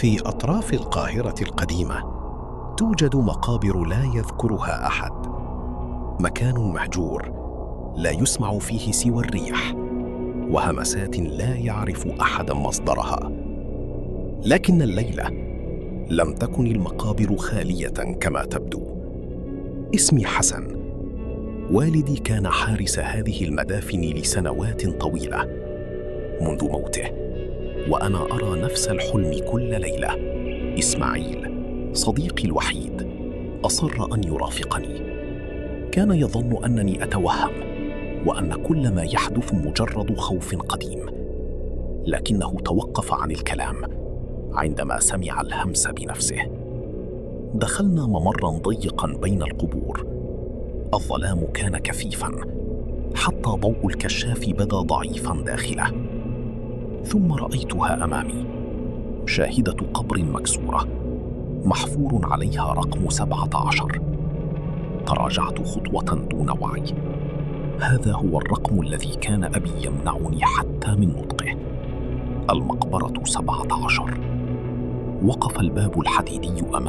في أطراف القاهرة القديمة توجد مقابر لا يذكرها أحد، مكان مهجور لا يسمع فيه سوى الريح وهمسات لا يعرف أحد مصدرها. لكن الليلة لم تكن المقابر خالية كما تبدو. اسمي حسن، والدي كان حارس هذه المدافن لسنوات طويلة منذ موته، وأنا أرى نفس الحلم كل ليلة. إسماعيل صديقي الوحيد أصر أن يرافقني. كان يظن أنني أتوهم وأن كل ما يحدث مجرد خوف قديم، لكنه توقف عن الكلام عندما سمع الهمس بنفسه. دخلنا ممرا ضيقا بين القبور. الظلام كان كثيفا حتى ضوء الكشاف بدا ضعيفا داخله. ثم رأيتها أمامي، شاهدة قبر مكسورة محفور عليها رقم 17. تراجعت خطوة دون وعي. هذا هو الرقم الذي كان أبي يمنعني حتى من نطقه. المقبرة 17. وقف الباب الحديدي أمام